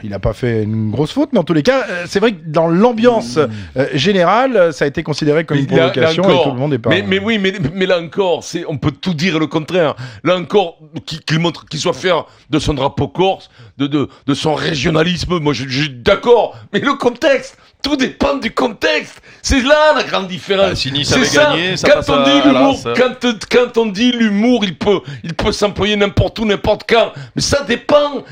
il n'a pas fait une grosse faute, mais en tous les cas, c'est vrai que dans l'ambiance générale, ça a été considéré comme une provocation et tout le monde est pas... Mais là encore, on peut tout dire le contraire. Là encore, qu'il soit fier de son drapeau corse, de son régionalisme, moi je suis d'accord, mais le contexte, tout dépend du contexte. C'est là la grande différence. Si Nice avait gagné, ça passe on dit l'humour, quand on dit l'humour, il peut s'employer n'importe où, n'importe quand. Mais ça dépend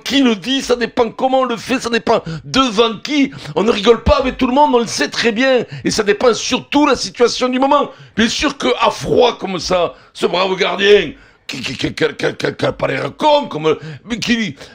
qui le dit, ça dépend comment on le fait, ça dépend devant qui. On ne rigole pas avec tout le monde, on le sait très bien. Et ça dépend surtout de la situation du moment. Bien sûr qu'à froid comme ça, ce brave gardien, qui a pas l'air con,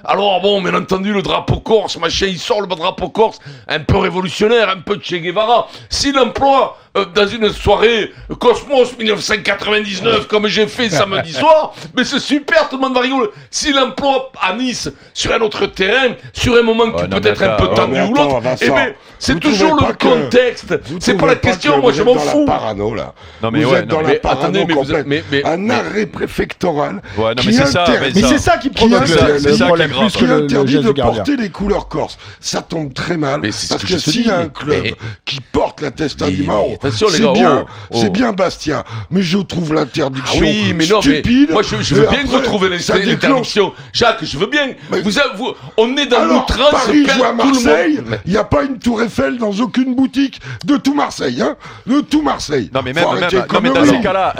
alors bon, bien entendu, le drapeau corse, machin, il sort le drapeau corse, un peu révolutionnaire, un peu Che Guevara. S'il emploie dans une soirée Cosmos 1999, comme j'ai fait samedi soir, mais c'est super, tout le monde va rigoler. S'il emploie à Nice, sur un autre terrain, sur un moment qui peut être un peu tendu ou l'autre, eh bien, c'est toujours le contexte. C'est pas la question, moi je m'en fous. Parano, là. Non, mais vous êtes dans la parano complète. Un arrêt préfectoral qui c'est ça qui provoque le problème, plus que qui interdit de gardien. porter les couleurs corses. Ça tombe très mal, parce que s'il y a un club qui porte la testa di Mao, c'est bien Bastia, mais je trouve l'interdiction stupide. Moi je veux bien que vous trouviez l'interdiction. Jacques, je veux bien. On est dans l'outrance. Paris joue à Marseille, il n'y a pas une tour Eiffel dans aucune boutique de tout Marseille, hein, de tout Marseille. Non mais même dans ces cas-là,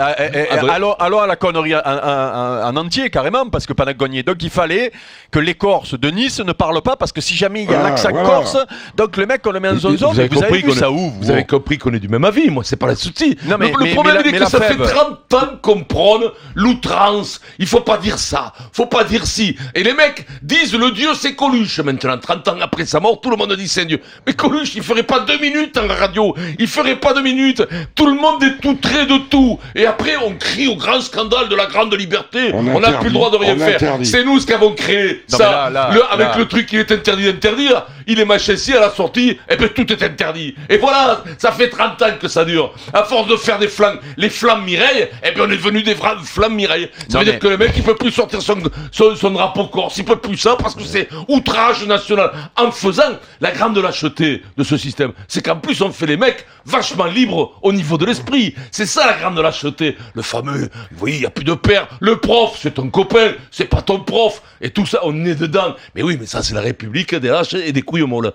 allons à la connerie en entier carrément, parce que pendant gagné, donc il fallait que les Corses de Nice ne parlent pas, parce que si jamais il y a l'accent corse, donc le mec on le met en zone, vous avez vu ça où vous avez compris qu'on est du même avis, moi c'est pas la souci. Le problème c'est que ça fait 30 ans qu'on prône l'outrance, il faut pas dire ça, faut pas dire si, et les mecs disent le dieu c'est Coluche maintenant, 30 ans après sa mort, tout le monde dit c'est un dieu, mais Coluche il ferait pas 2 minutes en radio, il ferait pas 2 minutes, tout le monde est outré de tout, et après on crie au grand scandale de la grande liberté, on n'a plus le droit de rien faire, c'est nous ce qu'avons créé, ça, avec le truc il est interdit d'interdire, il est machin-ci à la sortie, et ben tout est interdit, et voilà, ça fait 30 ans que ça dure, à force de faire les flammes Mireille, et bien on est devenu des flammes Mireille, ça veut dire que le mec il peut plus sortir son drapeau corse, il peut plus ça parce que c'est outrage national, en faisant la grande lâcheté de ce système, c'est qu'en plus on fait les mecs vachement libres au niveau de l'esprit, c'est ça la grande lâcheté, le fameux, oui il y a plus de père, le prof c'est ton copain, c'est pas ton prof, et tout ça on est dedans, mais oui mais ça c'est la République des lâches et des couilles molles.